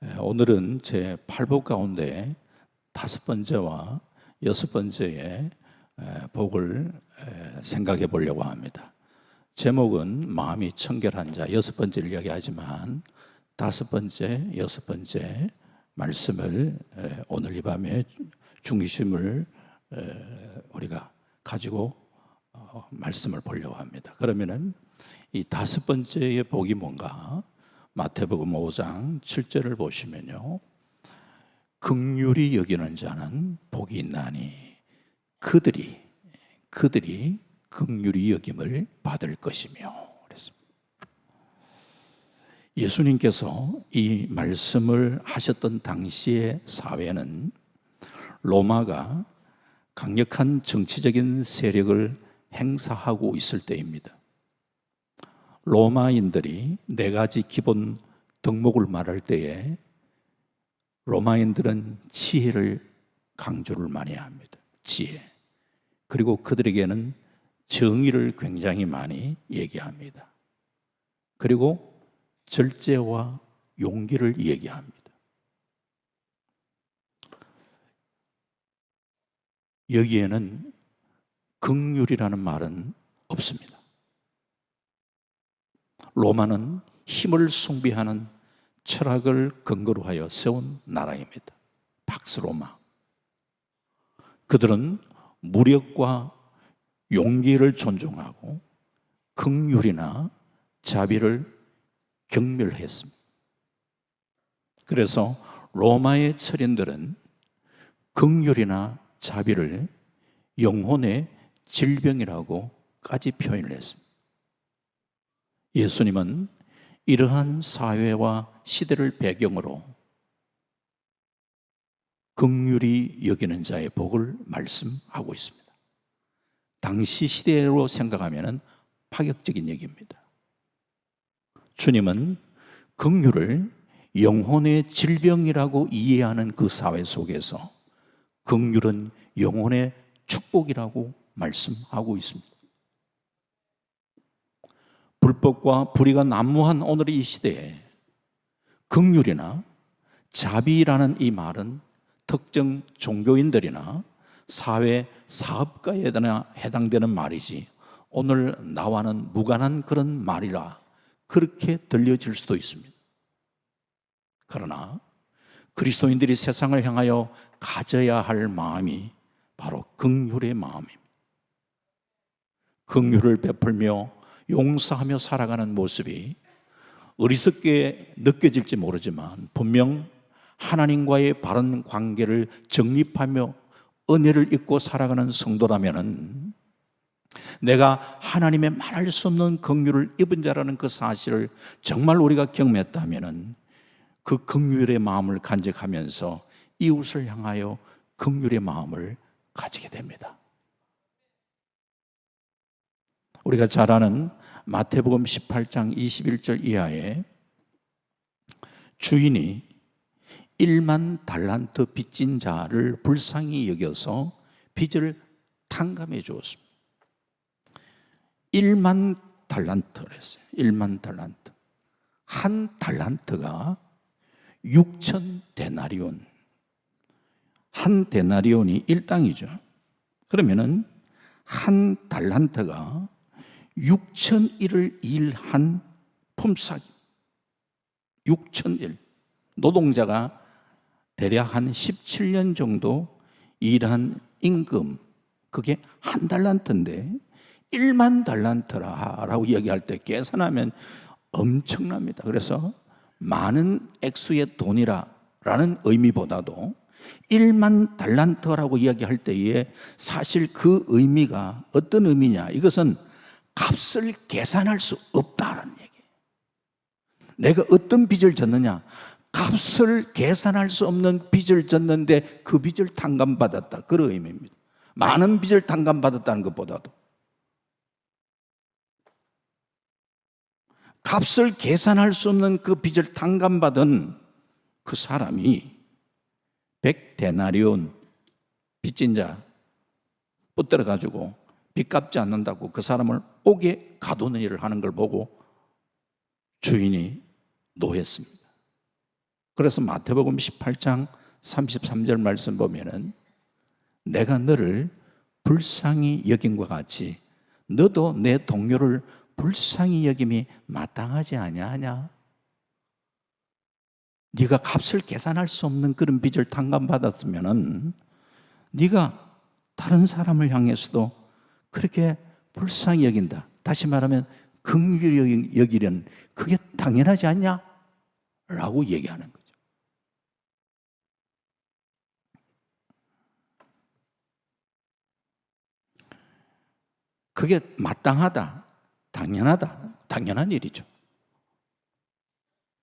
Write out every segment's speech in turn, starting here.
오늘은 제 8복 가운데 5번째와 6번째의 복을 생각해 보려고 합니다. 제목은 마음이 청결한 자, 6번째를 이야기하지만 5번째, 6번째 말씀을 오늘 이 밤에 중심을 우리가 가지고 말씀을 보려고 합니다. 그러면은 이 5번째의 복이 뭔가? 마태복음 5장 7절을 보시면요, 긍휼히 여기는 자는 복이 있나니 그들이 긍휼히 여김을 받을 것이며. 그랬습니다. 예수님께서 이 말씀을 하셨던 당시의 사회는 로마가 강력한 정치적인 세력을 행사하고 있을 때입니다. 로마인들이 4가지 기본 덕목을 말할 때에 로마인들은 지혜를 강조를 많이 합니다. 지혜. 그리고 그들에게는 정의를 굉장히 많이 얘기합니다. 그리고 절제와 용기를 얘기합니다. 여기에는 긍휼이라는 말은 없습니다. 로마는 힘을 숭배하는 철학을 근거로 하여 세운 나라입니다. 박스 로마. 그들은 무력과 용기를 존중하고 긍휼이나 자비를 경멸했습니다. 그래서 로마의 철인들은 긍휼이나 자비를 영혼의 질병이라고까지 표현을 했습니다. 예수님은 이러한 사회와 시대를 배경으로 긍휼히 여기는 자의 복을 말씀하고 있습니다. 당시 시대로 생각하면 파격적인 얘기입니다. 주님은 긍휼을 영혼의 질병이라고 이해하는 그 사회 속에서 긍휼은 영혼의 축복이라고 말씀하고 있습니다. 불법과 불의가 난무한 오늘의 이 시대에 긍휼이나 자비라는 이 말은 특정 종교인들이나 사회 사업가에 해당되는 말이지 오늘 나와는 무관한 그런 말이라 그렇게 들려질 수도 있습니다. 그러나 그리스도인들이 세상을 향하여 가져야 할 마음이 바로 긍휼의 마음입니다. 긍휼을 베풀며 용서하며 살아가는 모습이 어리석게 느껴질지 모르지만 분명 하나님과의 바른 관계를 정립하며 은혜를 잊고 살아가는 성도라면 내가 하나님의 말할 수 없는 긍휼을 입은 자라는 그 사실을 정말 우리가 경험했다면 그 긍휼의 마음을 간직하면서 이웃을 향하여 긍휼의 마음을 가지게 됩니다. 우리가 잘 아는 마태복음 18장 21절 이하에 주인이 1만 달란트 빚진 자를 불쌍히 여겨서 빚을 탕감해 주었습니다. 1만 달란트를 했어요. 1만 달란트. 한 달란트가 6천 데나리온. 한 데나리온이 1당이죠. 그러면은 한 달란트가 6,000일을 일한 품삯. 6,000일. 노동자가 대략 한 17년 정도 일한 임금, 그게 한 달란트인데 1만 달란트라고 이야기할 때 계산하면 엄청납니다. 그래서 많은 액수의 돈이라는 의미보다도 1만 달란트라고 이야기할 때에 사실 그 의미가 어떤 의미냐, 이것은 값을 계산할 수 없다라는 얘기예요. 내가 어떤 빚을 졌느냐, 값을 계산할 수 없는 빚을 졌는데 그 빚을 탕감받았다, 그런 의미입니다. 많은 빚을 탕감받았다는 것보다도 값을 계산할 수 없는 그 빚을 탕감받은 그 사람이 100데나리온 빚진 자 붙들어 가지고 빚 갚지 않는다고 그 사람을 옥에 가두는 일을 하는 걸 보고 주인이 노했습니다. 그래서 마태복음 18장 33절 말씀 보면은 내가 너를 불쌍히 여김과 같이 너도 내 동료를 불쌍히 여김이 마땅하지 아니하냐? 네가 값을 계산할 수 없는 그런 빚을 탕감받았으면은 네가 다른 사람을 향해서도 그렇게 불쌍히 여긴다. 다시 말하면 긍휼히 여기려는 그게 당연하지 않냐? 라고 얘기하는 거죠. 그게 마땅하다, 당연하다, 당연한 일이죠.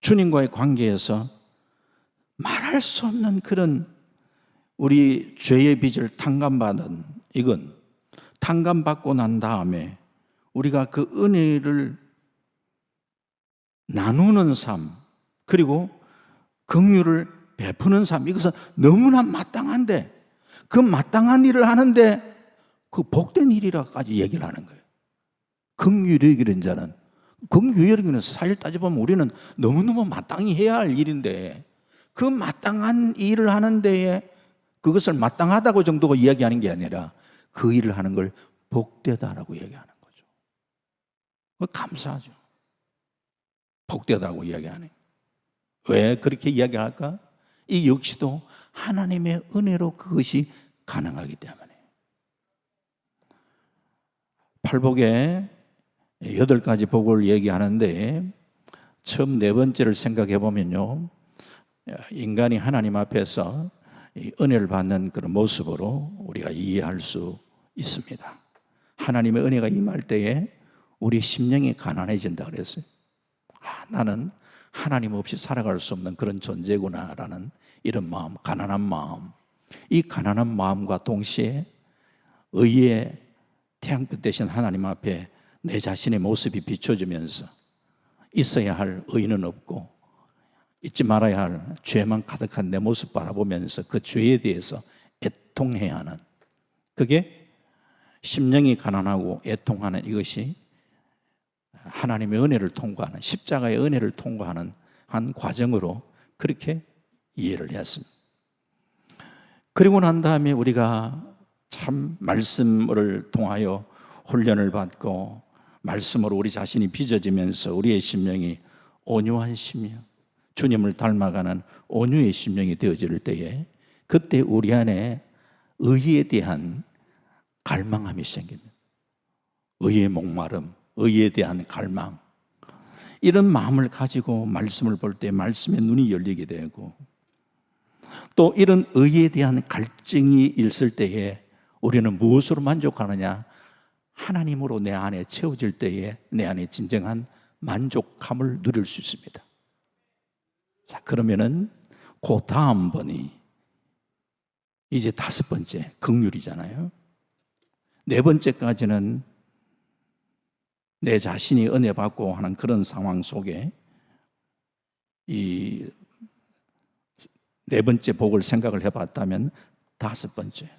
주님과의 관계에서 말할 수 없는 그런 우리 죄의 빚을 탕감받은 이건 탕감받고 난 다음에 우리가 그 은혜를 나누는 삶 그리고 긍휼을 베푸는 삶 이것은 너무나 마땅한데 그 마땅한 일을 하는데 그 복된 일이라까지 얘기를 하는 거예요. 긍휼히 여기는 자는 긍휼히 여기는 사실 따져보면 우리는 너무너무 마땅히 해야 할 일인데 그 마땅한 일을 하는 데에 그것을 마땅하다고 정도가 이야기하는 게 아니라 그 일을 하는 걸 복되다라고 얘기하는 거죠. 감사하죠. 복되다고 이야기하네. 왜 그렇게 이야기할까? 이 역시도 하나님의 은혜로 그것이 가능하기 때문에. 팔복에 8가지 복을 얘기하는데 처음 4번째를 생각해 보면요, 인간이 하나님 앞에서 은혜를 받는 그런 모습으로 우리가 이해할 수 있습니다. 하나님의 은혜가 임할 때에 우리 심령이 가난해진다 그랬어요. 나는 하나님 없이 살아갈 수 없는 그런 존재구나라는 이런 마음, 가난한 마음. 이 가난한 마음과 동시에 의의 태양빛 대신 하나님 앞에 내 자신의 모습이 비춰지면서 있어야 할 의는 없고 잊지 말아야 할 죄만 가득한 내 모습 바라보면서 그 죄에 대해서 애통해야 하는, 그게 심령이 가난하고 애통하는 이것이 하나님의 은혜를 통과하는, 십자가의 은혜를 통과하는 한 과정으로 그렇게 이해를 했습니다. 그리고 난 다음에 우리가 참 말씀을 통하여 훈련을 받고 말씀으로 우리 자신이 빚어지면서 우리의 심령이 온유한 심령, 주님을 닮아가는 온유의 심령이 되어질 때에 그때 우리 안에 의에 대한 갈망함이 생깁니다. 의의 목마름, 의에 대한 갈망, 이런 마음을 가지고 말씀을 볼 때 말씀의 눈이 열리게 되고 또 이런 의에 대한 갈증이 있을 때에 우리는 무엇으로 만족하느냐? 하나님으로 내 안에 채워질 때에 내 안에 진정한 만족함을 누릴 수 있습니다. 자, 그러면은 그 다음 번이 이제 5번째 긍휼이잖아요. 4번째까지는 내 자신이 은혜 받고 하는 그런 상황 속에 이 4번째 복을 생각을 해봤다면 5번째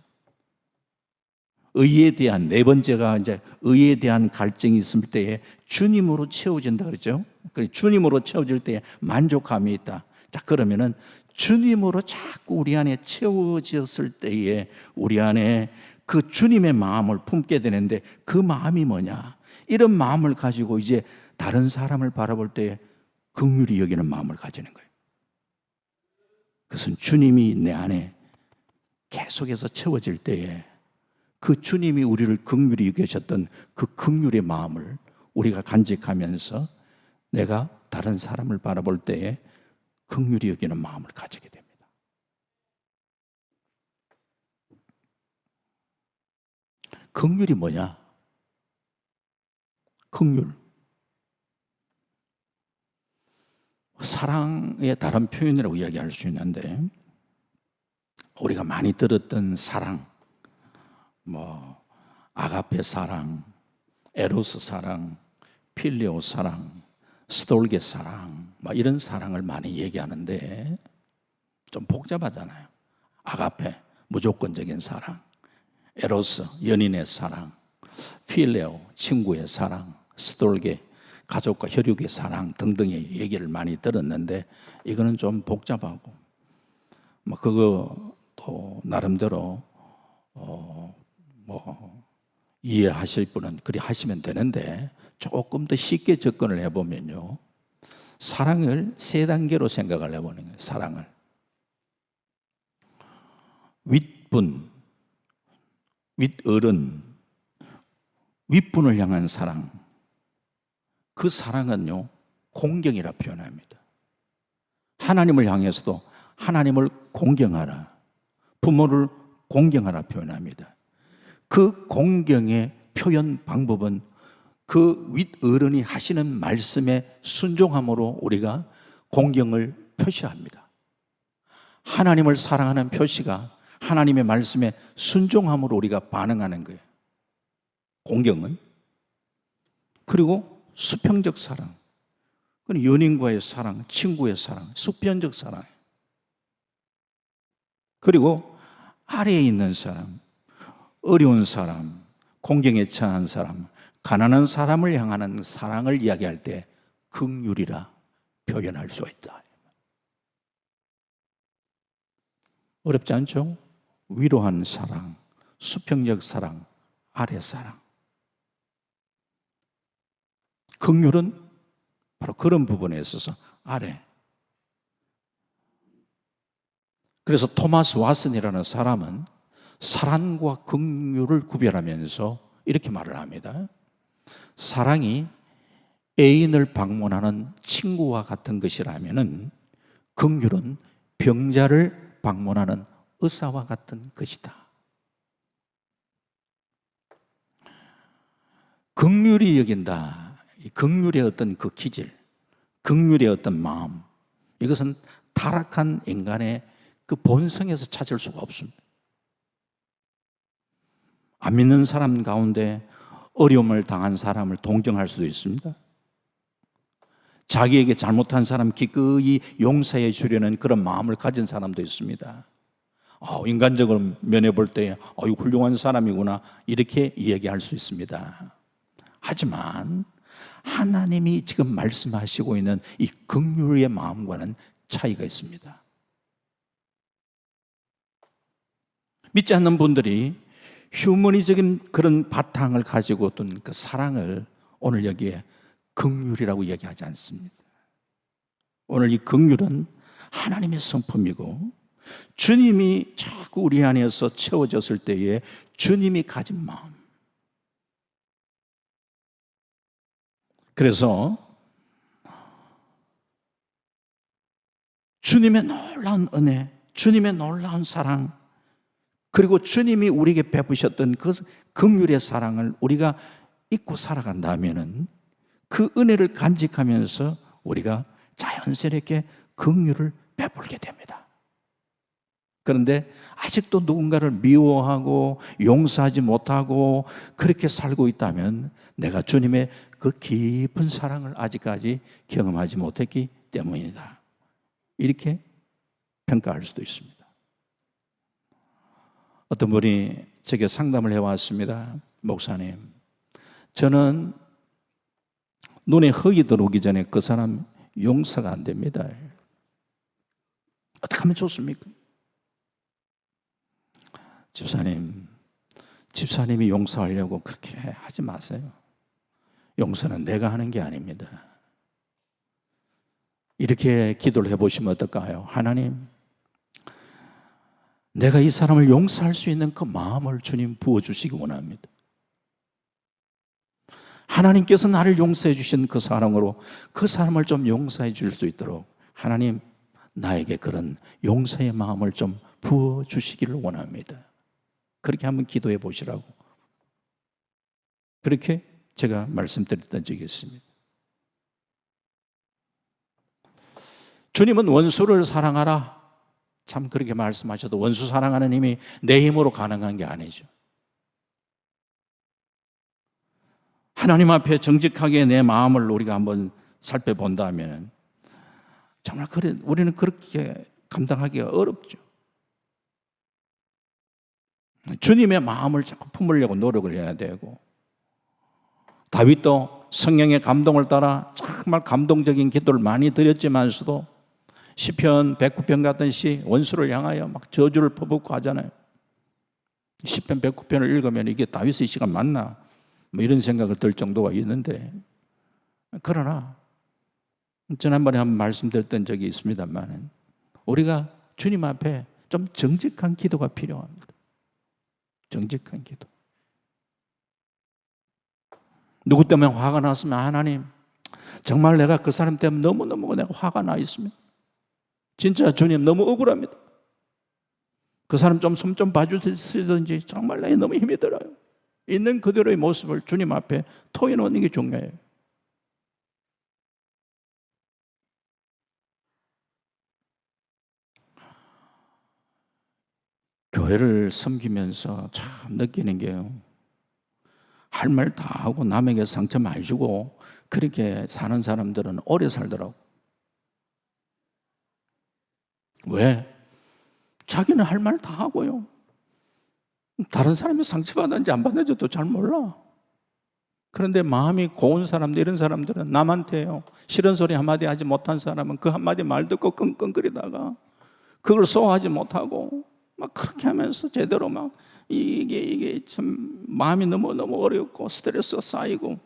의에 대한 4번째가 이제 의에 대한 갈증이 있을 때에 주님으로 채워진다 그랬죠. 주님으로 채워질 때에 만족감이 있다. 자, 그러면은 주님으로 자꾸 우리 안에 채워졌을 때에 우리 안에 그 주님의 마음을 품게 되는데 그 마음이 뭐냐? 이런 마음을 가지고 이제 다른 사람을 바라볼 때 긍휼히 여기는 마음을 가지는 거예요. 그것은 주님이 내 안에 계속해서 채워질 때에 그 주님이 우리를 긍휼히 여기셨던 그 긍휼의 마음을 우리가 간직하면서 내가 다른 사람을 바라볼 때에 긍휼히 여기는 마음을 가지게 됩니다. 긍휼이 뭐냐? 긍휼, 사랑의 다른 표현이라고 이야기할 수 있는데 우리가 많이 들었던 사랑, 아가페 사랑, 에로스 사랑, 필레오 사랑, 스톨게 사랑, 이런 사랑을 많이 얘기하는데 좀 복잡하잖아요. 아가페, 무조건적인 사랑, 에로스, 연인의 사랑, 필레오, 친구의 사랑, 스톨게, 가족과 혈육의 사랑 등등의 얘기를 많이 들었는데 이거는 좀 복잡하고 뭐 그것도 나름대로 뭐 이해하실 분은 그리 하시면 되는데 조금 더 쉽게 접근을 해보면요, 사랑을 세 단계로 생각을 해보는 거예요. 사랑을 윗분, 윗어른, 윗분을 향한 사랑, 그 사랑은요 공경이라 표현합니다. 하나님을 향해서도 하나님을 공경하라, 부모를 공경하라 표현합니다. 그 공경의 표현 방법은 그 윗어른이 하시는 말씀에 순종함으로 우리가 공경을 표시합니다. 하나님을 사랑하는 표시가 하나님의 말씀에 순종함으로 우리가 반응하는 거예요, 공경은. 그리고 수평적 사랑, 그건 연인과의 사랑, 친구의 사랑, 수평적 사랑. 그리고 아래에 있는 사람, 어려운 사람, 공경에 처한 사람, 가난한 사람을 향하는 사랑을 이야기할 때 긍휼이라 표현할 수 있다. 어렵지 않죠? 위로하는 사랑, 수평적 사랑, 아래 사랑. 긍휼은 바로 그런 부분에 있어서 아래. 그래서 토마스 왓슨이라는 사람은 사랑과 긍휼을 구별하면서 이렇게 말을 합니다. 사랑이 애인을 방문하는 친구와 같은 것이라면은 긍휼은 병자를 방문하는 의사와 같은 것이다. 긍휼히 여긴다. 긍휼의 어떤 그 기질, 긍휼의 어떤 마음, 이것은 타락한 인간의 그 본성에서 찾을 수가 없습니다. 안 믿는 사람 가운데 어려움을 당한 사람을 동정할 수도 있습니다. 자기에게 잘못한 사람 기꺼이 용서해 주려는 그런 마음을 가진 사람도 있습니다. 인간적으로 면해 볼 때 훌륭한 사람이구나 이렇게 이야기할 수 있습니다. 하지만 하나님이 지금 말씀하시고 있는 이 긍휼의 마음과는 차이가 있습니다. 믿지 않는 분들이 휴머니적인 그런 바탕을 가지고 어떤 그 사랑을 오늘 여기에 긍휼이라고 이야기하지 않습니다. 오늘 이 긍휼은 하나님의 성품이고 주님이 자꾸 우리 안에서 채워졌을 때에 주님이 가진 마음. 그래서 주님의 놀라운 은혜, 주님의 놀라운 사랑, 그리고 주님이 우리에게 베푸셨던 그 긍휼의 사랑을 우리가 잊고 살아간다면은 그 은혜를 간직하면서 우리가 자연스럽게 긍휼을 베풀게 됩니다. 그런데 아직도 누군가를 미워하고 용서하지 못하고 그렇게 살고 있다면 내가 주님의 그 깊은 사랑을 아직까지 경험하지 못했기 때문이다. 이렇게 평가할 수도 있습니다. 어떤 분이 제게 상담을 해왔습니다. 목사님, 저는 눈에 흙이 들어오기 전에 그 사람 용서가 안 됩니다. 어떻게 하면 좋습니까? 집사님이 용서하려고 그렇게 하지 마세요. 용서는 내가 하는 게 아닙니다. 이렇게 기도를 해보시면 어떨까요? 하나님, 내가 이 사람을 용서할 수 있는 그 마음을 주님 부어주시기 원합니다. 하나님께서 나를 용서해 주신 그 사랑으로 그 사람을 좀 용서해 줄 수 있도록 하나님, 나에게 그런 용서의 마음을 좀 부어주시기를 원합니다. 그렇게 한번 기도해 보시라고 그렇게 제가 말씀드렸던 적이 있습니다. 주님은 원수를 사랑하라, 참 그렇게 말씀하셔도 원수 사랑하는 힘이 내 힘으로 가능한 게 아니죠. 하나님 앞에 정직하게 내 마음을 우리가 한번 살펴본다면 정말 우리는 그렇게 감당하기가 어렵죠. 주님의 마음을 자꾸 품으려고 노력을 해야 되고, 다윗도 성령의 감동을 따라 정말 감동적인 기도를 많이 드렸지만서도 시편 109편 같은 시 원수를 향하여 막 저주를 퍼붓고 하잖아요. 시편 109편을 읽으면 이게 다윗의 시가 맞나? 뭐 이런 생각을 들 정도가 있는데, 그러나 지난번에 한번 말씀드렸던 적이 있습니다만 우리가 주님 앞에 좀 정직한 기도가 필요합니다. 정직한 기도. 누구 때문에 화가 났으면 하나님, 정말 내가 그 사람 때문에 너무너무 내가 화가 나 있습니다. 진짜 주님 너무 억울합니다. 그 사람 좀 손 좀 봐주시든지 정말 나에 너무 힘이 들어요. 있는 그대로의 모습을 주님 앞에 토해놓는 게 중요해요. 교회를 섬기면서 참 느끼는 게요, 할 말 다 하고 남에게 상처 많이 주고 그렇게 사는 사람들은 오래 살더라고. 왜? 자기는 할 말 다 하고요, 다른 사람이 상처받았는지 안 받는지도 잘 몰라. 그런데 마음이 고운 사람들, 이런 사람들은 남한테요, 싫은 소리 한마디 하지 못한 사람은 그 한마디 말 듣고 끙끙거리다가 그걸 소화하지 못하고 막 그렇게 하면서 제대로 막 이게 참 마음이 너무너무 어렵고 스트레스가 쌓이고,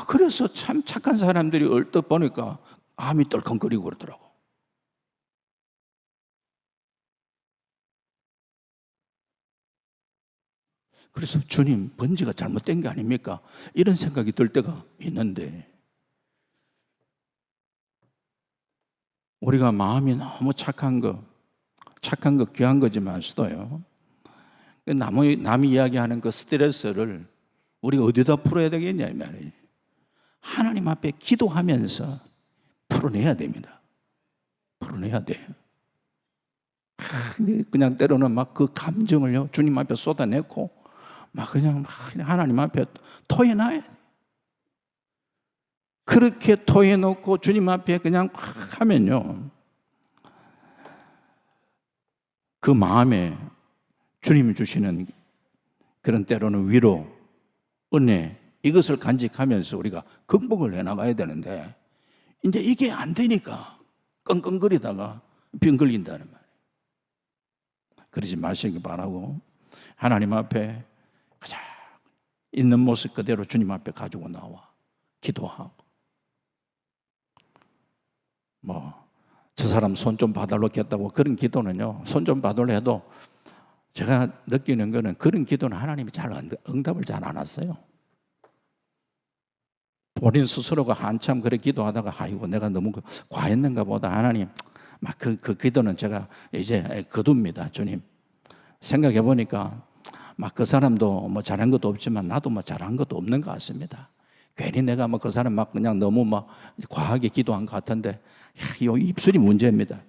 그래서 참 착한 사람들이 얼뜻 보니까 마음이 떨컹거리고 그러더라고. 그래서 주님, 번지가 잘못된 게 아닙니까? 이런 생각이 들 때가 있는데, 우리가 마음이 너무 착한 거 귀한 거지만서도요, 남이 이야기하는 그 스트레스를 우리가 어디다 풀어야 되겠냐 이 말이에요. 하나님 앞에 기도하면서 풀어내야 됩니다. 풀어내야 돼요. 그냥 때로는 막 그 감정을요, 주님 앞에 쏟아내고 막 그냥 하나님 앞에 토해놔야 돼요. 그렇게 토해놓고 주님 앞에 그냥 하면요, 그 마음에 주님이 주시는 그런 때로는 위로, 은혜, 이것을 간직하면서 우리가 극복을 해나가야 되는데, 이제 이게 안 되니까 끙끙거리다가 병 걸린다는 말이에요. 그러지 마시기 바라고, 하나님 앞에 가장 있는 모습 그대로 주님 앞에 가지고 나와 기도하고, 저 사람 손 좀 봐달라고 했다고 그런 기도는요, 손 좀 봐달라고 해도 제가 느끼는 거는 그런 기도는 하나님이 잘 응답을 잘 안 하세요. 본인 스스로가 한참 그래 기도하다가 아이고 내가 너무 과했는가 보다, 하나님 막 그 기도는 제가 이제 거둡니다. 주님, 생각해 보니까 막 그 사람도 뭐 잘한 것도 없지만 나도 뭐 잘한 것도 없는 것 같습니다. 괜히 내가 뭐 그 사람 막 그냥 너무 막 과하게 기도한 것 같은데, 이 입술이 문제입니다.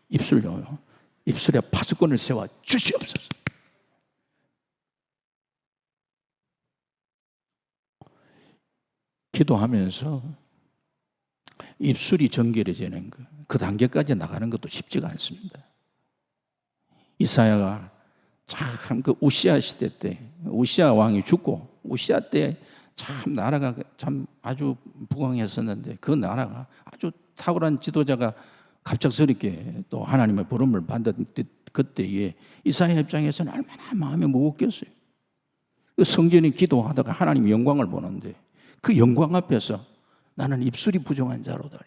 입술요, 입술에 파수꾼을 세워 주시옵소서. 기도하면서 입술이 정결해지는 거, 그 단계까지 나가는 것도 쉽지가 않습니다. 이사야가 참 그 우시아 시대 때, 우시아 왕이 죽고 우시아 때 참 나라가 참 아주 부강했었는데, 그 나라가 아주 탁월한 지도자가 갑작스럽게 또 하나님의 부름을 받은 그때에 이사야 입장에서는 얼마나 마음이 무겁겠어요. 그 성전이 기도하다가 하나님 영광을 보는데 그 영광 앞에서 나는 입술이 부정한 자로다.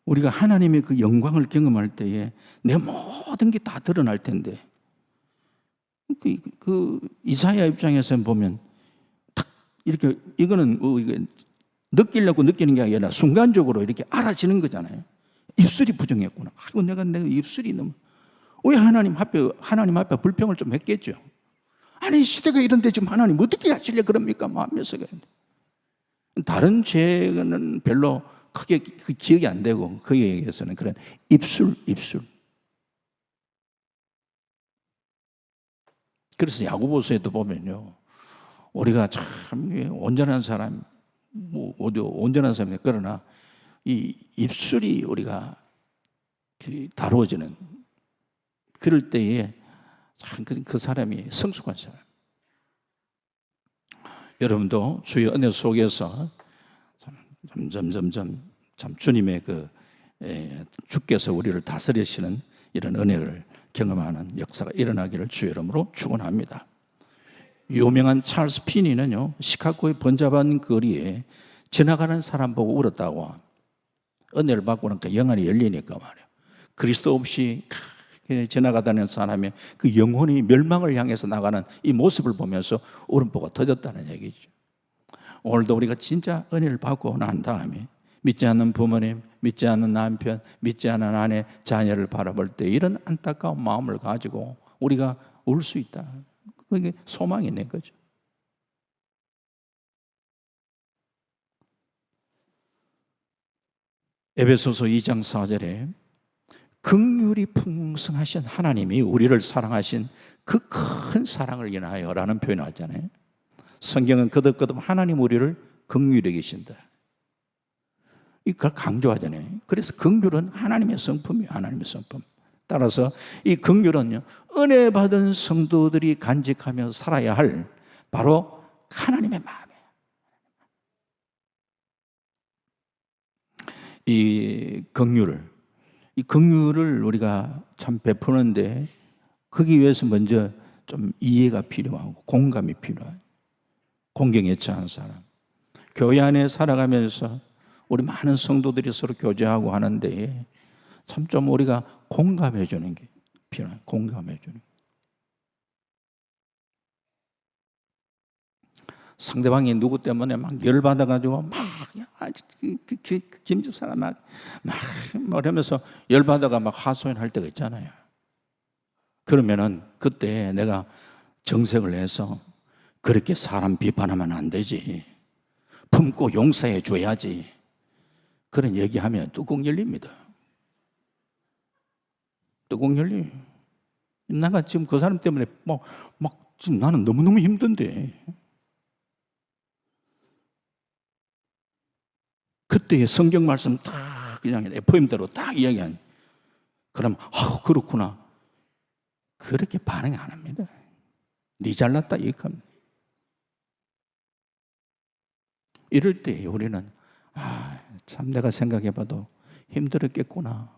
우리가 하나님의 그 영광을 경험할 때에 내 모든 게 다 드러날 텐데, 그 이사야 입장에서 보면 딱 이렇게 이거는 이게 느끼려고 느끼는 게 아니라 순간적으로 이렇게 알아지는 거잖아요. 입술이 부정했구나. 아이고 내가 입술이 너무, 왜 하나님 앞에 불평을 좀 했겠죠. 아니 시대가 이런데 지금 하나님 어떻게 하시려 그럽니까? 마음에서. 다른 죄는 별로 크게 기억이 안 되고, 그에 의해서는 그런 입술. 그래서 야고보서에도 보면요, 우리가 참 온전한 사람, 온전한 사람이, 그러나 이 입술이 우리가 다루어지는, 그럴 때에 참 그 사람이 성숙한 사람. 여러분도 주의 은혜 속에서 점점점점 참 주님의 주께서 우리를 다스리시는 이런 은혜를 경험하는 역사가 일어나기를 주의 이름으로 축원합니다. 유명한 찰스 피니는요, 시카고의 번잡한 거리에 지나가는 사람 보고 울었다고. 은혜를 받고 나니까 영안이 열리니까 말이에요. 그리스도 없이 지나가다는 사람의 그 영혼이 멸망을 향해서 나가는 이 모습을 보면서 울음보가 터졌다는 얘기죠. 오늘도 우리가 진짜 은혜를 받고 난 다음에 믿지 않는 부모님, 믿지 않는 남편, 믿지 않는 아내, 자녀를 바라볼 때 이런 안타까운 마음을 가지고 우리가 울 수 있다. 그게 소망이 있는 거죠. 에베소서 2장 4절에 긍휼이 풍성하신 하나님이 우리를 사랑하신 그 큰 사랑을 인하여 라는 표현을 하잖아요. 성경은 거듭거듭 하나님 우리를 긍휼히 여기신다, 이걸 강조하잖아요. 그래서 긍휼은 하나님의 성품이에요. 하나님의 성품. 따라서 이 긍휼은요, 은혜 받은 성도들이 간직하며 살아야 할 바로 하나님의 마음이에요. 이 긍휼을 우리가 참 베푸는데 거기 위해서 먼저 좀 이해가 필요하고 공감이 필요해요. 공경애처한 사람. 교회 안에 살아가면서 우리 많은 성도들이 서로 교제하고 하는데 참 좀 우리가 공감해 주는 게 필요해요. 공감해 주는 게. 상대방이 누구 때문에 막 열받아가지고 막 김집사가 막 이러면서 열받아가 막 하소연할 때가 있잖아요. 그러면은 그때 내가 정색을 해서 그렇게 사람 비판하면 안 되지, 품고 용서해 줘야지, 그런 얘기하면 뚜껑 열립니다. 뚜껑 열려. 내가 지금 그 사람 때문에 막 지금 나는 너무너무 힘든데, 그때의 성경 말씀 딱 그냥 FM대로 딱 이야기하니, 그럼 그렇구나, 그렇게 반응 안 합니다. 네 잘났다 이렇게. 이럴 때 우리는 참 내가 생각해봐도 힘들었겠구나,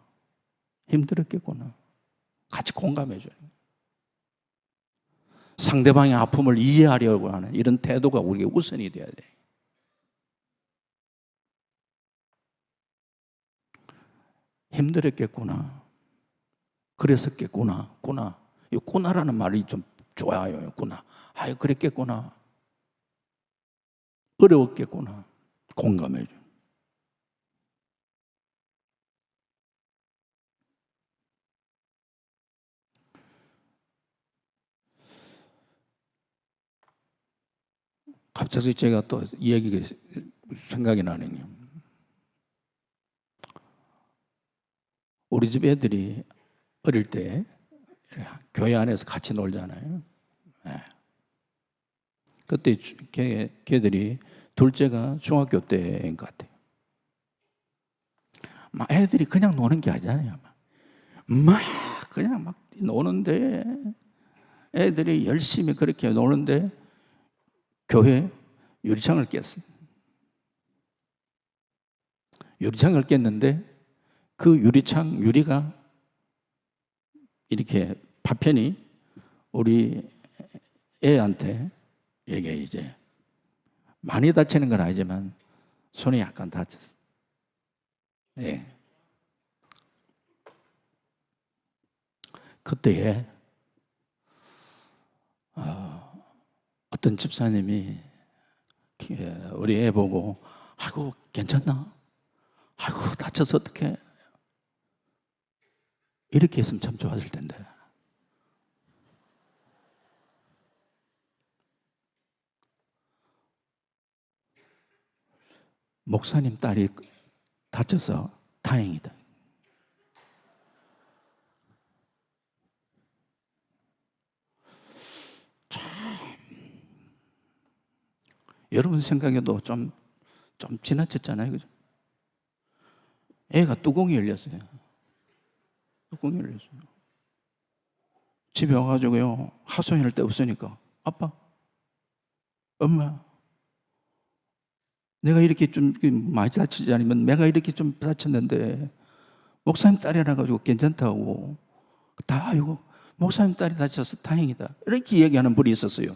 같이 공감해 줘요. 상대방의 아픔을 이해하려고 하는 이런 태도가 우리에게 우선이 돼야 돼. 힘들었겠구나, 그랬었겠구나. 이 꾸나라는 말이 좀 좋아요. 꾸나. 그랬겠구나. 어려웠겠구나. 공감해 줘. 갑자기 제가 또 이 얘기가 생각이 나네요. 우리 집 애들이 어릴 때 교회 안에서 같이 놀잖아요. 그때 걔들이 둘째가 중학교 때인 것 같아요. 막 애들이 그냥 노는 게 아니잖아요. 그냥 막 노는데, 애들이 열심히 그렇게 노는데 교회 유리창을 깼어요. 유리창을 깼는데 그 유리가 이렇게 파편이 우리 애한테, 이게 이제 많이 다치는 건 아니지만 손이 약간 다쳤어. 예. 그때에 어떤 집사님이 우리 애 보고 괜찮나? 다쳐서 어떡해? 이렇게 했으면 참 좋았을 텐데. 목사님 딸이 다쳐서 다행이다. 참, 여러분 생각에도 좀 지나쳤잖아요, 그죠? 애가 뚜껑이 열렸어요. 뚜껑 열렸어요. 집에 와가지고요, 하소연할 데 없으니까, 아빠, 엄마, 내가 이렇게 좀 많이 다치지 않으면 내가 이렇게 좀 다쳤는데 목사님 딸이라 가지고 괜찮다고 다 이거 목사님 딸이 다쳐서 다행이다 이렇게 얘기하는 분이 있었어요.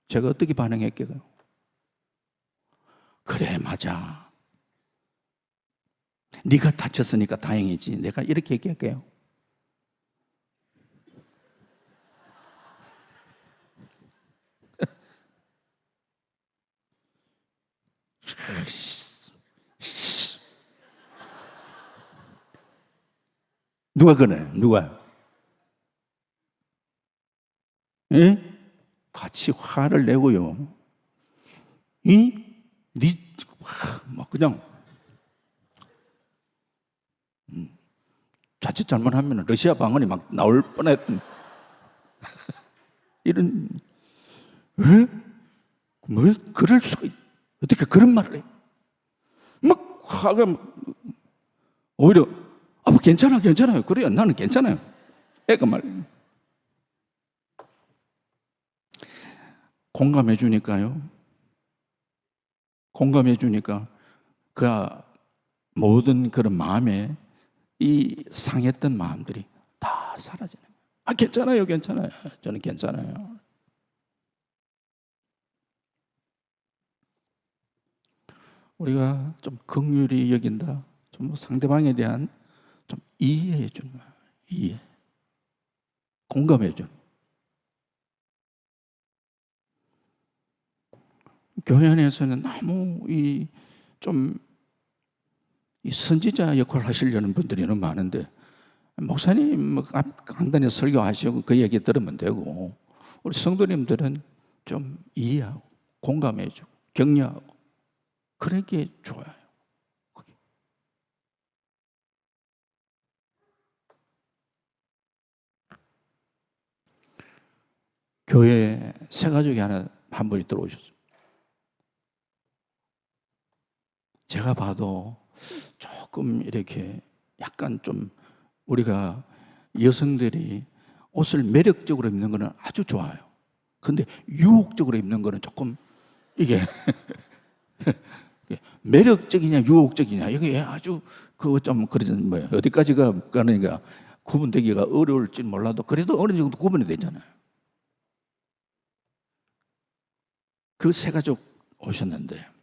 제가 어떻게 반응했게요? 그래, 맞아. 네가 다쳤으니까 다행이지. 내가 이렇게 얘기할게요. 누가 그래? 누가? 예? 같이 화를 내고요. 막 그냥 자칫 잘못하면 러시아 방언이 막 나올 뻔했던 이런. 왜? 뭐 그럴 수가 어떻게 그런 말을 해? 막 화가 오히려 아빠 괜찮아요. 그래요. 나는 괜찮아요. 애가 말이에요. 공감해 주니까요. 공감해 주니까 그 모든 그런 마음에 이 상했던 마음들이 다 사라지는 거예요. 아, 괜찮아요. 저는 괜찮아요. 우리가 좀 긍휼히 여긴다. 좀 상대방에 대한 좀 이해해 주는 거예요. 이해. 공감해 주는. 교회 안에서는 너무 이 선지자 역할을 하시려는 분들이 너무 많은데, 목사님 뭐 강단에 설교하시고 그 얘기 들으면 되고, 우리 성도님들은 좀 이해하고 공감해 주고 격려하고 그런 게 좋아요. 그게. 교회에 새 가족이 한 분이 들어오셨어요. 제가 봐도 조금 이렇게 약간 좀 우리가 여성들이 옷을 매력적으로 입는 거는 아주 좋아요. 근데 유혹적으로 입는 거는 조금 이게 매력적이냐 유혹적이냐 이게 아주 그거 좀 그러잖아요. 뭐예요? 어디까지가 그러니까 구분되기가 어려울지 몰라도 그래도 어느 정도 구분이 되잖아요. 그 세 가족 오셨는데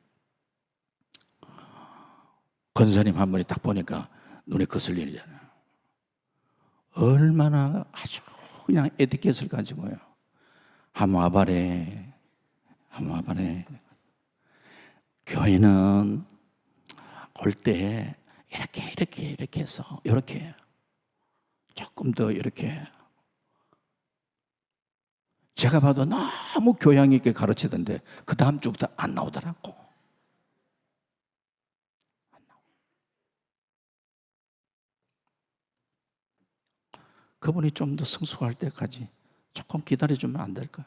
권사님 한 분이 딱 보니까 눈에 거슬리잖아요. 얼마나 아주 그냥 에티켓을 가지고요. 하모아바레 교회는 올 때 이렇게 해서 이렇게 조금 더 이렇게. 제가 봐도 너무 교양 있게 가르치던데 그 다음 주부터 안 나오더라고. 그분이 좀 더 성숙할 때까지 조금 기다려주면 안 될까요?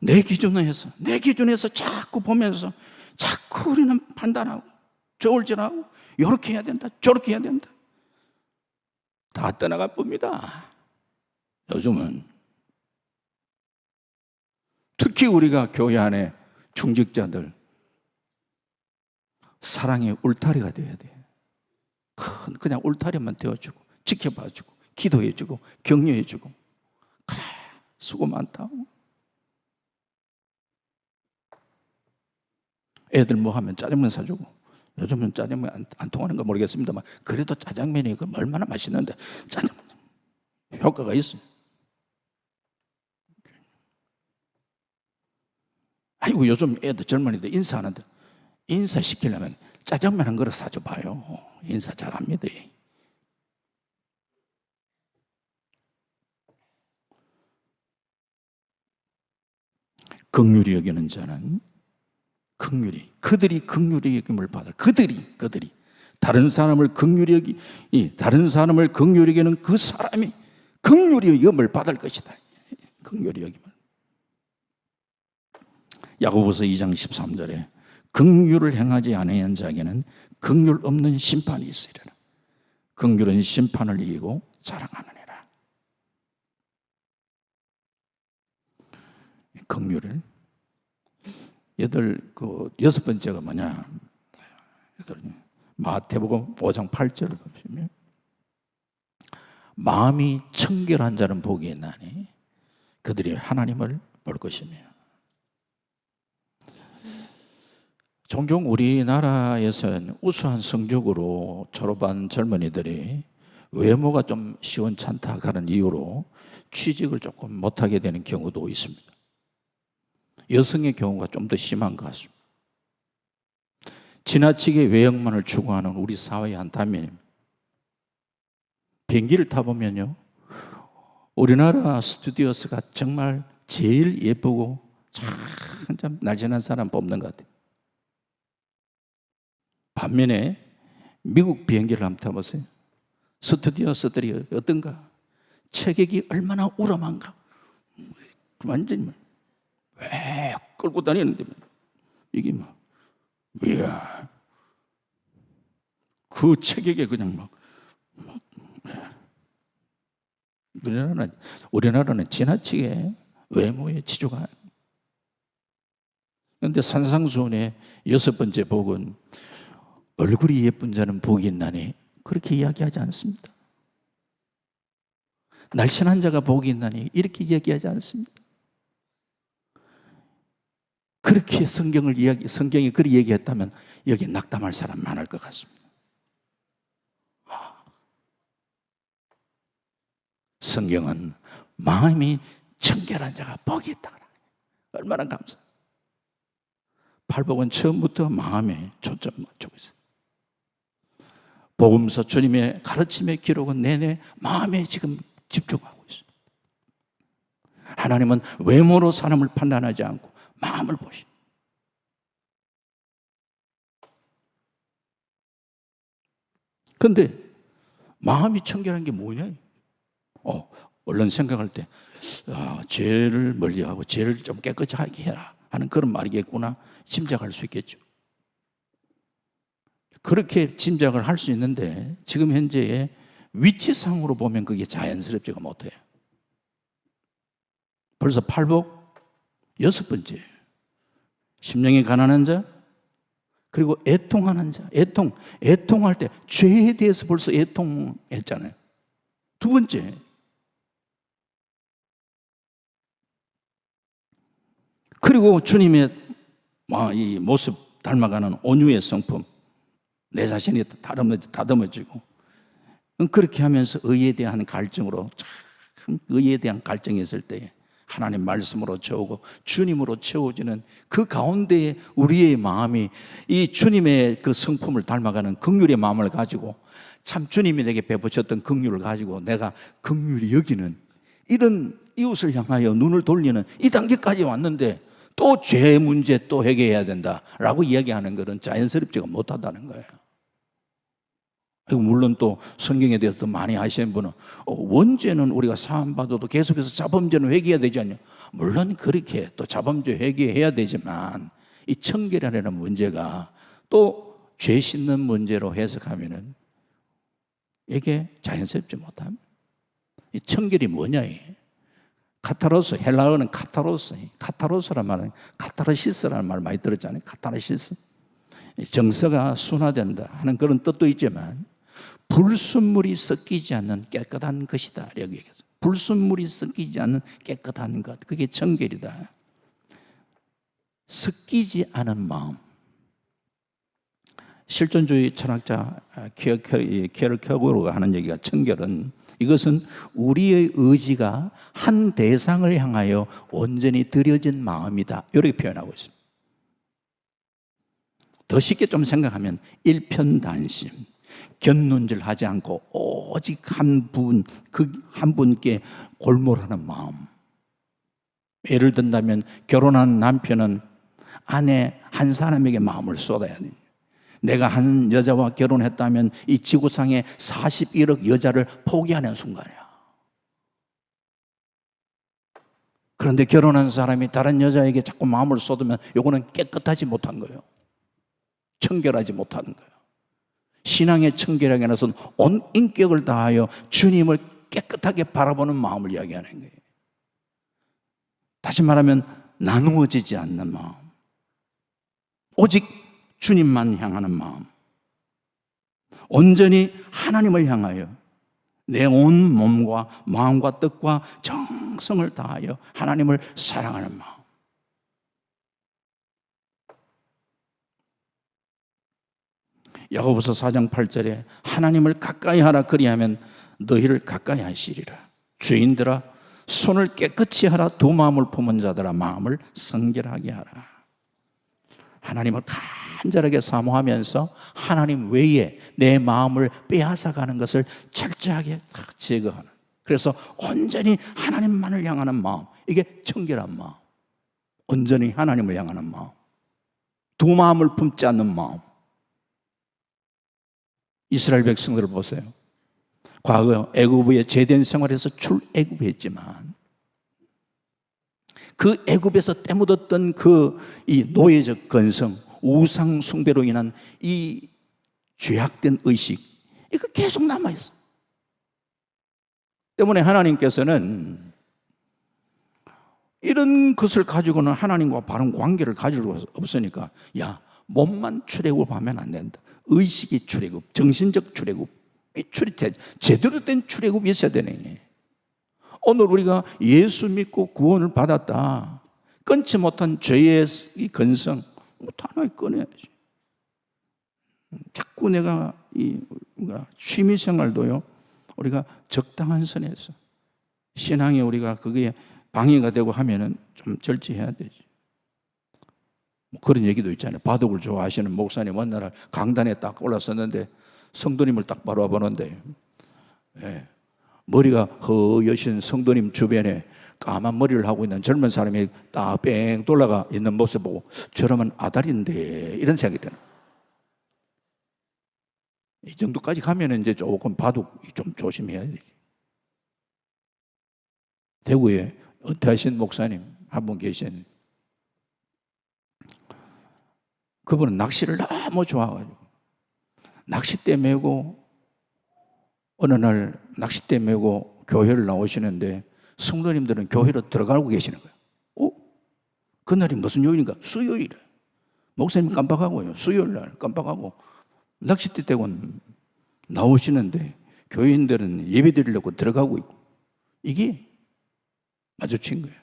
내 기준에서 자꾸 보면서 자꾸 우리는 판단하고 저울질하고 이렇게 해야 된다 저렇게 해야 된다. 다 떠나갈 뿐입니다. 요즘은 특히 우리가 교회 안에 중직자들 사랑의 울타리가 되어야 돼요. 그냥 울타리만 되어주고 지켜봐주고 기도해주고 격려해주고 그래 수고 많다고. 애들 뭐 하면 짜장면 사주고, 요즘은 짜장면 안 통하는 거 모르겠습니다만 그래도 짜장면이 그 얼마나 맛있는데 짜장면 효과가 있어요. 아이고 요즘 애들 젊은이들 인사하는데 인사시키려면 짜장면 한 그릇 사줘봐요. 인사 잘합니다. 긍휼히 여기는 자는 그들이 긍휼히 여김을 받을. 그들이 다른 사람을 긍휼히 여기는 그 사람이 긍휼히 여김을 받을 것이다. 긍휼히 여김을. 야고보서 2장 13절에 긍휼을 행하지 아니한 자에게는 긍휼 없는 심판이 있으리라. 긍휼은 심판을 이기고 자랑하느니라. 긍휼을 여섯 번째가 뭐냐? 마태복음 5장 8절을 보시면 마음이 청결한 자는 복이 있나니 그들이 하나님을 볼 것이며. 종종 우리나라에서는 우수한 성적으로 졸업한 젊은이들이 외모가 좀 시원찮다 하는 이유로 취직을 조금 못하게 되는 경우도 있습니다. 여성의 경우가 좀 더 심한 것 같습니다. 지나치게 외형만을 추구하는 우리 사회의 한 단면입니다. 비행기를 타보면요, 우리나라 스튜디오스가 정말 제일 예쁘고 참 날씬한 사람 뽑는 것 같아요. 반면에 미국 비행기를 한번 타보세요. 스튜디오스들이 어떤가? 체격이 얼마나 우람한가? 완전히 왜 끌고 다니는데 이게 막 이야, 그 체격에 그냥 막 우리나라는 지나치게 외모에 치중한. 그런데 산상수훈의 여섯 번째 복은 얼굴이 예쁜 자는 복이 있나니 그렇게 이야기하지 않습니다. 날씬한 자가 복이 있나니 이렇게 이야기하지 않습니다. 그렇게 성경이 그리 얘기했다면 여기 낙담할 사람 많을 것 같습니다. 성경은 마음이 청결한 자가 복이 있다. 얼마나 감사. 팔복은 처음부터 마음에 초점을 맞추고 있어요. 복음서 주님의 가르침의 기록은 내내 마음에 지금 집중하고 있어요. 하나님은 외모로 사람을 판단하지 않고 마음을 보시. 그런데 마음이 청결한 게 뭐냐? 얼른 생각할 때 죄를 멀리하고 죄를 좀 깨끗하게 해라 하는 그런 말이겠구나 짐작할 수 있겠죠. 그렇게 짐작을 할 수 있는데 지금 현재의 위치상으로 보면 그게 자연스럽지가 못해요. 벌써 팔복 여섯 번째, 심령이 가난한 자, 그리고 애통하는 자. 애통할 때 죄에 대해서 벌써 애통했잖아요. 두 번째, 그리고 주님의 이 모습 닮아가는 온유의 성품, 내 자신이 다듬어지고, 그렇게 하면서 의에 대한 갈증으로, 참 의에 대한 갈증이 있을 때 하나님 말씀으로 채우고 주님으로 채워지는 그 가운데에 우리의 마음이 이 주님의 그 성품을 닮아가는 긍휼의 마음을 가지고, 참 주님이 내게 베푸셨던 긍휼을 가지고 내가 긍휼히 여기는, 이런 이웃을 향하여 눈을 돌리는 이 단계까지 왔는데 또 죄 문제 또 해결해야 된다라고 이야기하는 것은 자연스럽지가 못하다는 거예요. 물론 또 성경에 대해서 더 많이 아시는 분은 원죄는 우리가 사함받아도 계속해서 자범죄는 회개해야 되지 않냐. 물론 그렇게 또 자범죄 회개해야 되지만 이 청결이라는 문제가 또 죄 씻는 문제로 해석하면은 이게 자연스럽지 못합니다. 이 청결이 뭐냐? 카타로스, 헬라어는 카타로스란 말은 카타르시스라는 말 많이 들었잖아요. 카타르시스, 정서가 순화된다 하는 그런 뜻도 있지만 불순물이 섞이지 않는 깨끗한 것이다 이렇게 얘기했어요. 불순물이 섞이지 않는 깨끗한 것, 그게 청결이다. 섞이지 않은 마음. 실존주의 철학자 케르케고르가 하는 얘기가, 청결은 이것은 우리의 의지가 한 대상을 향하여 온전히 들여진 마음이다 이렇게 표현하고 있습니다. 더 쉽게 좀 생각하면 일편단심, 견눈질하지 않고 오직 한 분께 골몰하는 마음. 예를 든다면 결혼한 남편은 아내 한 사람에게 마음을 쏟아야 돼요. 내가 한 여자와 결혼했다면 이 지구상에 41억 여자를 포기하는 순간이야. 그런데 결혼한 사람이 다른 여자에게 자꾸 마음을 쏟으면 이거는 깨끗하지 못한 거예요. 청결하지 못하는 거예요. 신앙의 청결하게 나선 온 인격을 다하여 주님을 깨끗하게 바라보는 마음을 이야기하는 거예요. 다시 말하면 나누어지지 않는 마음, 오직 주님만 향하는 마음, 온전히 하나님을 향하여 내 온 몸과 마음과 뜻과 정성을 다하여 하나님을 사랑하는 마음. 야고보서 4장 8절에 하나님을 가까이 하라, 그리하면 너희를 가까이 하시리라. 죄인들아 손을 깨끗이 하라. 두 마음을 품은 자들아 마음을 성결하게 하라. 하나님을 간절하게 사모하면서 하나님 외에 내 마음을 빼앗아가는 것을 철저하게 제거하는, 그래서 온전히 하나님만을 향하는 마음, 이게 청결한 마음, 온전히 하나님을 향하는 마음, 두 마음을 품지 않는 마음. 이스라엘 백성들을 보세요. 과거 애굽의 제된 생활에서 출애굽했지만 그 애굽에서 때묻었던 이 노예적 근성, 우상 숭배로 인한 이 죄악된 의식, 이거 계속 남아있어. 때문에 하나님께서는 이런 것을 가지고는 하나님과 바른 관계를 가질 수 없으니까, 야, 몸만 출애굽하면 안 된다. 의식이 출애굽, 정신적 출애굽, 제대로 된 출애굽이 있어야 되네. 오늘 우리가 예수 믿고 구원을 받았다, 끊지 못한 죄의 이 근성 하나에 꺼내야지. 자꾸 내가 취미 생활도요, 우리가 적당한 선에서, 신앙에 우리가 그게 방해가 되고 하면은 좀 절제해야 되지. 그런 얘기도 있잖아요. 바둑을 좋아하시는 목사님 어느 날 강단에 딱 올라섰는데 성도님을 딱 바라보는데, 머리가 허여신 성도님 주변에 까만 머리를 하고 있는 젊은 사람이 딱 뺑 돌아가 있는 모습 보고, 저러면 아다리인데 이런 생각이 드는. 이 정도까지 가면 이제 조금 바둑 좀 조심해야 되지. 대구에 은퇴하신 목사님 한 분 계시는데, 그분은 낚시를 너무 좋아가지고 낚싯대 메고 어느 날 낚싯대 메고 교회를 나오시는데 성도님들은 교회로 들어가고 계시는 거예요. 그날이 무슨 요일인가? 수요일에. 목사님 깜빡하고요. 수요일날 깜빡하고 낚싯대 떼고 나오시는데 교인들은 예배 드리려고 들어가고 있고, 이게 마주친 거예요.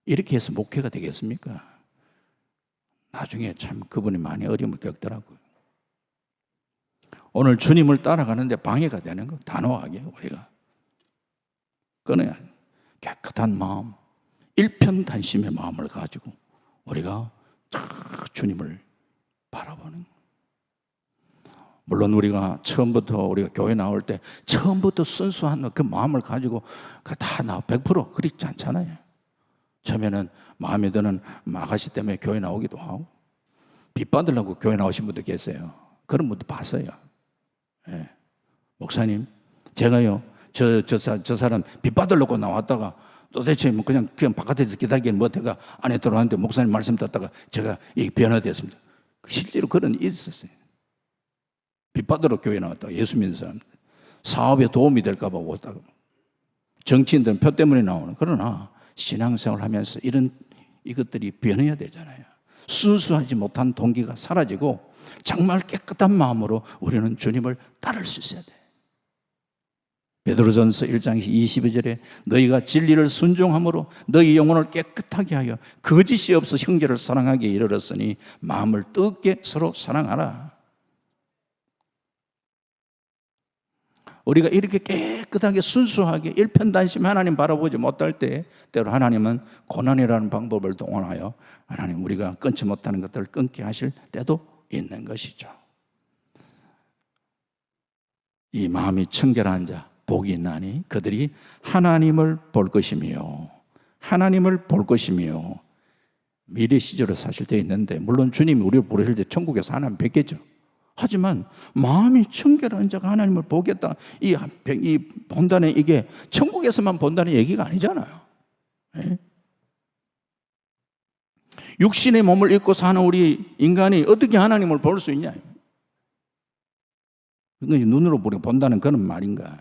이렇게 해서 목회가 되겠습니까? 나중에 참 그분이 많이 어려움을 겪더라고요. 오늘 주님을 따라가는데 방해가 되는 거 단호하게 우리가 끊어야 해요. 깨끗한 마음, 일편단심의 마음을 가지고 우리가 주님을 바라보는 거예요. 물론 우리가 처음부터 우리가 교회 나올 때 처음부터 순수한 그 마음을 가지고 다 100% 그렇지 않잖아요. 처음에는 마음에 드는 아가씨 때문에 교회 나오기도 하고, 빚 받으려고 교회 나오신 분도 계세요. 그런 분도 봤어요. 목사님, 제가요 저 사람 빚 받으려고 나왔다가 도대체 뭐 그냥 바깥에서 기다리기는 못해가 안에 들어왔는데 목사님 말씀 듣다가 제가 변화됐습니다. 실제로 그런 일이 있었어요. 빚 받으러 교회 나왔다가, 예수 믿는 사람 사업에 도움이 될까 봐 왔다가, 정치인들은 표 때문에 나오는. 그러나 신앙생활 하면서 이것들이 변해야 되잖아요. 순수하지 못한 동기가 사라지고 정말 깨끗한 마음으로 우리는 주님을 따를 수 있어야 돼. 베드로전서 1장 22절에 너희가 진리를 순종함으로 너희 영혼을 깨끗하게 하여 거짓이 없어 형제를 사랑하기에 이르렀으니 마음을 뜨겁게 서로 사랑하라. 우리가 이렇게 깨끗하게 순수하게 일편단심 하나님 바라보지 못할 때, 때로 하나님은 고난이라는 방법을 동원하여 하나님 우리가 끊지 못하는 것들을 끊게 하실 때도 있는 것이죠. 이 마음이 청결한 자 복이 있나니 그들이 하나님을 볼 것이며, 하나님을 볼 것이며. 미래 시절을 사실 때 있는데, 물론 주님이 우리를 부르실 때 천국에서 하나님 뵙겠죠. 하지만 마음이 청결한 자가 하나님을 보겠다, 이 본다는 이게 천국에서만 본다는 얘기가 아니잖아요. 육신의 몸을 입고 사는 우리 인간이 어떻게 하나님을 볼 수 있냐? 눈으로 본다는 그런 말인가?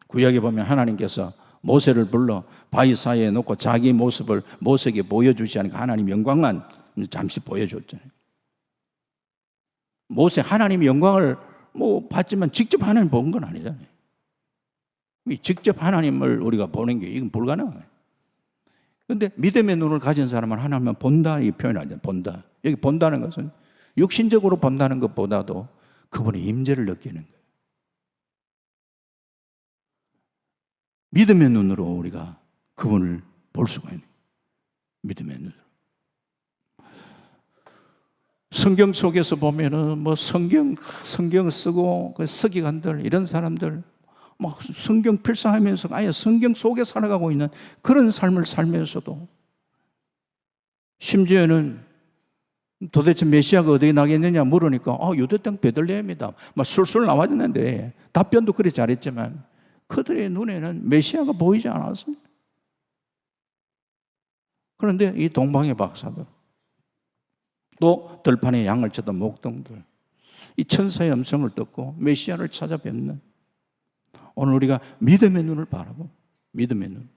구약에 보면 하나님께서 모세를 불러 바위 사이에 놓고 자기 모습을 모세에게 보여주지 않으니까 하나님 영광만 잠시 보여줬잖아요. 모세 하나님의 영광을 봤지만 직접 하나님 본 건 아니잖아요. 직접 하나님을 우리가 보는 게 이건 불가능해요. 그런데 믿음의 눈을 가진 사람은 하나님을 본다 이 표현하잖아요. 본다. 여기 본다는 것은 육신적으로 본다는 것보다도 그분의 임재를 느끼는 거예요. 믿음의 눈으로 우리가 그분을 볼 수가 있는 거예요. 믿음의 눈으로. 성경 속에서 보면은 성경 쓰고 그 서기관들 이런 사람들 성경 필사하면서 아예 성경 속에 살아가고 있는 그런 삶을 살면서도 심지어는 도대체 메시아가 어디에 나겠느냐 물으니까 유대 땅 베들레헴이다. 술술 나와줬는데 답변도 그리 잘했지만 그들의 눈에는 메시아가 보이지 않았어요. 그런데 이 동방의 박사들 또 들판에 양을 치던 목동들 이 천사의 음성을 듣고 메시아를 찾아뵙는 오늘 우리가 믿음의 눈을 바라보 믿음의 눈.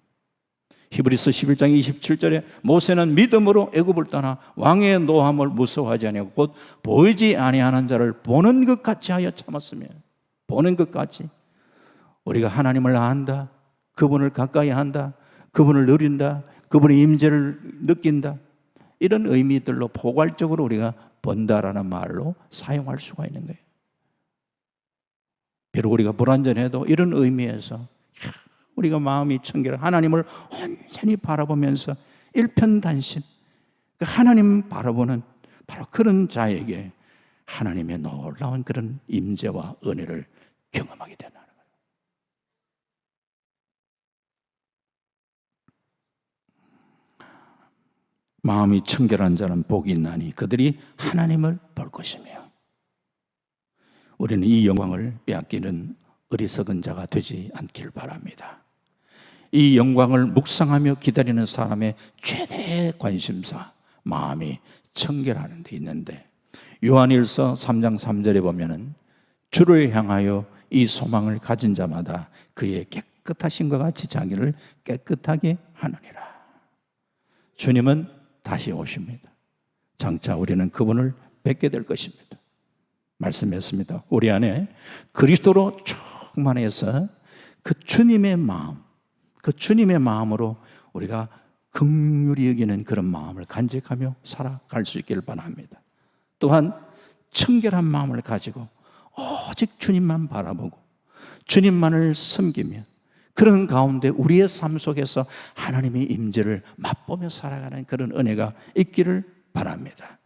히브리서 11장 27절에 모세는 믿음으로 애굽을 떠나 왕의 노함을 무서워하지 아니하고 곧 보이지 아니하는 자를 보는 것 같이 하여 참았으며 보는 것 같이 우리가 하나님을 안다, 그분을 가까이 한다, 그분을 누린다, 그분의 임재를 느낀다 이런 의미들로 포괄적으로 우리가 본다라는 말로 사용할 수가 있는 거예요. 비록 우리가 불완전해도 이런 의미에서 우리가 마음이 청결해 하나님을 온전히 바라보면서 일편단심 하나님 바라보는 바로 그런 자에게 하나님의 놀라운 그런 임재와 은혜를 경험하게 된다는 거예요. 마음이 청결한 자는 복이 있나니 그들이 하나님을 볼 것이며 우리는 이 영광을 빼앗기는 어리석은 자가 되지 않길 바랍니다. 이 영광을 묵상하며 기다리는 사람의 최대 관심사 마음이 청결하는 데 있는데 요한일서 3장 3절에 보면은 주를 향하여 이 소망을 가진 자마다 그의 깨끗하심과 같이 자기를 깨끗하게 하느니라. 주님은 다시 오십니다. 장차 우리는 그분을 뵙게 될 것입니다. 말씀했습니다. 우리 안에 그리스도로 충만해서 그 주님의 마음, 그 주님의 마음으로 우리가 긍휼히 여기는 그런 마음을 간직하며 살아갈 수 있기를 바랍니다. 또한 청결한 마음을 가지고 오직 주님만 바라보고 주님만을 섬기며 그런 가운데 우리의 삶 속에서 하나님의 임재를 맛보며 살아가는 그런 은혜가 있기를 바랍니다.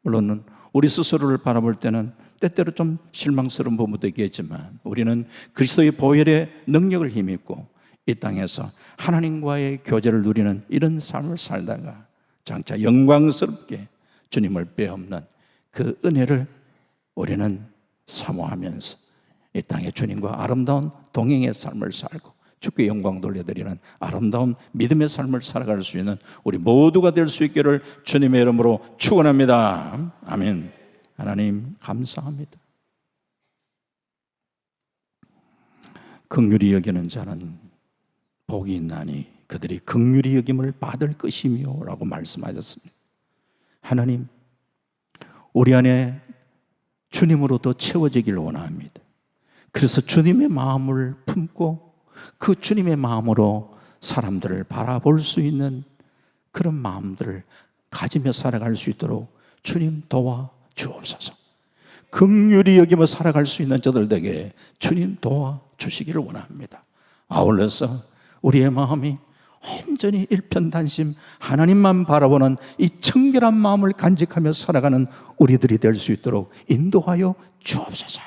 물론 우리 스스로를 바라볼 때는 때때로 좀 실망스러운 부분도 있겠지만 우리는 그리스도의 보혈의 능력을 힘입고 이 땅에서 하나님과의 교제를 누리는 이런 삶을 살다가 장차 영광스럽게 주님을 빼앗는 그 은혜를 우리는 사모하면서 이 땅에 주님과 아름다운 동행의 삶을 살고 주께 영광 돌려드리는 아름다운 믿음의 삶을 살아갈 수 있는 우리 모두가 될 수 있기를 주님의 이름으로 축원합니다. 아멘. 하나님 감사합니다. 긍휼히 여기는 자는 복이 있나니 그들이 긍휼히 여김을 받을 것이며 라고 말씀하셨습니다. 하나님 우리 안에 주님으로 더 채워지기를 원합니다. 그래서 주님의 마음을 품고 그 주님의 마음으로 사람들을 바라볼 수 있는 그런 마음들을 가지며 살아갈 수 있도록 주님 도와 주옵소서. 긍휼히 여기며 살아갈 수 있는 저들에게 주님 도와 주시기를 원합니다. 아울러서 우리의 마음이 온전히 일편단심 하나님만 바라보는 이 청결한 마음을 간직하며 살아가는 우리들이 될 수 있도록 인도하여 주옵소서.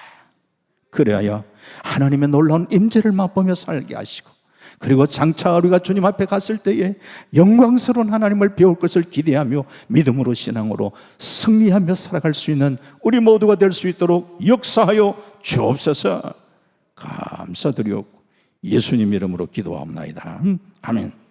그래야 하나님의 놀라운 임재를 맛보며 살게 하시고 그리고 장차 우리가 주님 앞에 갔을 때에 영광스러운 하나님을 배울 것을 기대하며 믿음으로 신앙으로 승리하며 살아갈 수 있는 우리 모두가 될 수 있도록 역사하여 주옵소서. 감사드리옵고 예수님 이름으로 기도하옵나이다. 아멘.